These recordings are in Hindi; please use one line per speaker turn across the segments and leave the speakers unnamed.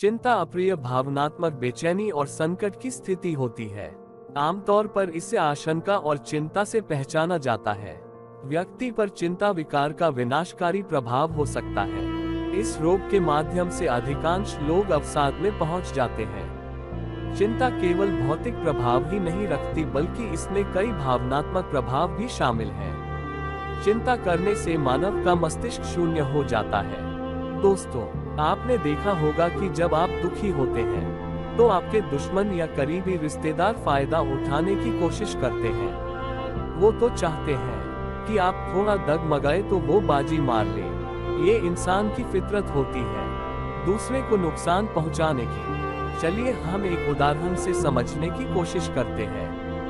चिंता अप्रिय भावनात्मक बेचैनी और संकट की स्थिति होती है। आमतौर पर इसे आशंका और चिंता से पहचाना जाता है। व्यक्ति पर चिंता विकार का विनाशकारी प्रभाव हो सकता है। इस रोग के माध्यम से अधिकांश लोग अवसाद में पहुंच जाते हैं। चिंता केवल भौतिक प्रभाव ही नहीं रखती बल्कि इसमें कई भावनात्मक प्रभाव भी शामिल हैं। चिंता करने से मानव का मस्तिष्क शून्य हो जाता है। दोस्तों, आपने देखा होगा कि जब आप दुखी होते हैं तो आपके दुश्मन या करीबी रिश्तेदार फायदा उठाने की कोशिश करते हैं। वो तो चाहते हैं कि आप थोड़ा डगमगाए तो वो बाजी मार ले। ये इंसान की फितरत होती है, दूसरे को नुकसान पहुंचाने की। चलिए हम एक उदाहरण से समझने की कोशिश करते हैं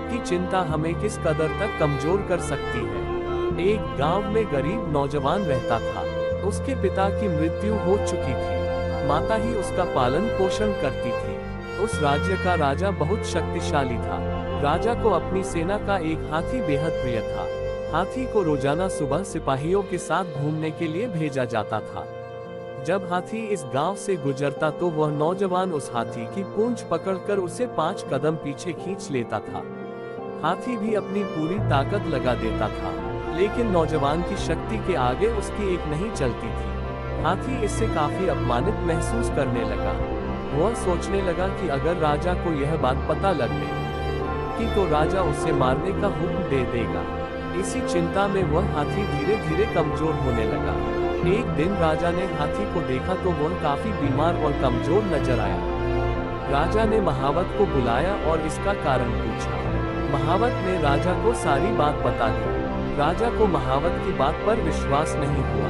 कि चिंता हमें किस कदर तक कमजोर कर सकती है। एक गांव में गरीब नौजवान रहता था। उसके पिता की मृत्यु हो चुकी थी। माता ही उसका पालन पोषण करती थी। उस राज्य का राजा बहुत शक्तिशाली था। राजा को अपनी सेना का एक हाथी बेहद प्रिय था। हाथी को रोजाना सुबह सिपाहियों के साथ घूमने के लिए भेजा जाता था। जब हाथी इस गांव से गुजरता तो वह नौजवान उस हाथी की पूंछ पकड़कर उसे 5 कदम पीछे खींच लेता था। हाथी भी अपनी पूरी ताकत लगा देता था, लेकिन नौजवान की शक्ति के आगे उसकी एक नहीं चलती थी। हाथी इससे काफी अपमानित महसूस करने लगा। वह सोचने लगा कि अगर राजा को यह बात पता लग गई तो राजा उसे मारने का हुक्म दे देगा। इसी चिंता में वह हाथी धीरे धीरे कमजोर होने लगा। एक दिन राजा ने हाथी को देखा तो वह काफी बीमार और कमजोर नजर आया। राजा ने महावत को बुलाया और इसका कारण पूछा। महावत ने राजा को सारी बात बता दी। राजा को महावत की बात पर विश्वास नहीं हुआ।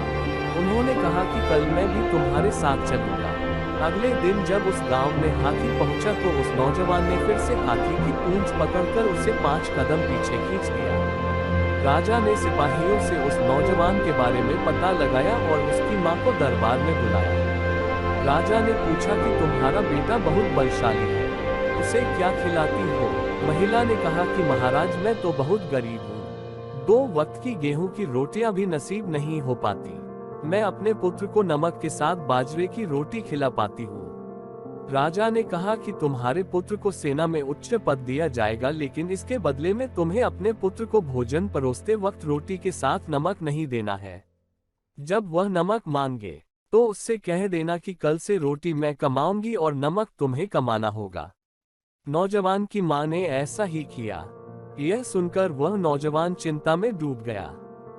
उन्होंने कहा कि कल मैं भी तुम्हारे साथ चलूंगा। अगले दिन जब उस गांव में हाथी पहुंचा तो उस नौजवान ने फिर से हाथी की पूंछ पकड़कर उसे 5 कदम पीछे खींच दिया। राजा ने सिपाहियों से उस नौजवान के बारे में पता लगाया और उसकी मां को दरबार में बुलाया। राजा ने पूछा कि तुम्हारा बेटा बहुत बलशाली है, उसे क्या खिलाती हो? महिला ने कहा कि महाराज मैं तो बहुत गरीब हूँ, 2 वक्त की गेहूं की रोटियां भी नसीब नहीं हो पाती। मैं अपने पुत्र को नमक के साथ बाजरे की रोटी खिला पाती हूँ। राजा ने कहा कि तुम्हारे पुत्र को सेना में उच्च पद दिया जाएगा, लेकिन इसके बदले में तुम्हें अपने पुत्र को भोजन परोसते वक्त रोटी के साथ नमक नहीं देना है। जब वह नमक मांगे तो उससे कह देना कि कल से रोटी मैं कमाऊंगी और नमक तुम्हें कमाना होगा। नौजवान की मां ने ऐसा ही किया। यह सुनकर वह नौजवान चिंता में डूब गया।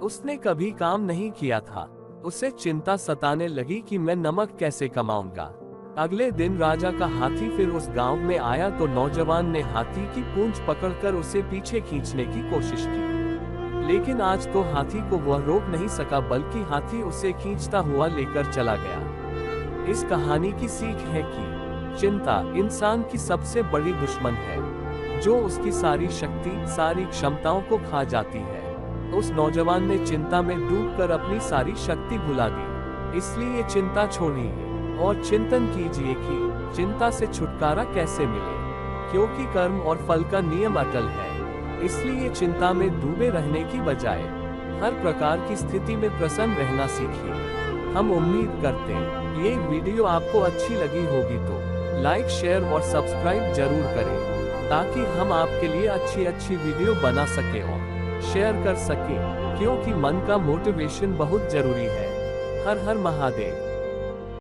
उसने कभी काम नहीं किया था। उसे चिंता सताने लगी कि मैं नमक कैसे कमाऊंगा। अगले दिन राजा का हाथी फिर उस गांव में आया तो नौजवान ने हाथी की पूंछ पकड़कर उसे पीछे खींचने की कोशिश की, लेकिन आज तो हाथी को वह रोक नहीं सका, बल्कि हाथी उसे खींचता हुआ लेकर चला गया। इस कहानी की सीख है कि चिंता इंसान की सबसे बड़ी दुश्मन है, जो उसकी सारी शक्ति, सारी क्षमताओं को खा जाती है। उस नौजवान ने चिंता में डूबकर अपनी सारी शक्ति भुला दी। इसलिए चिंता छोड़िए और चिंतन कीजिए कि चिंता से छुटकारा कैसे मिले, क्योंकि कर्म और फल का नियम अटल है। इसलिए चिंता में डूबे रहने की बजाय हर प्रकार की स्थिति में प्रसन्न रहना सीखिए। हम उम्मीद करते हैं ये वीडियो आपको अच्छी लगी होगी तो लाइक, शेयर और सब्सक्राइब जरूर करें, ताकि हम आपके लिए अच्छी वीडियो बना सके और शेयर कर सके, क्योंकि मन का मोटिवेशन बहुत जरूरी है। हर हर महादेव।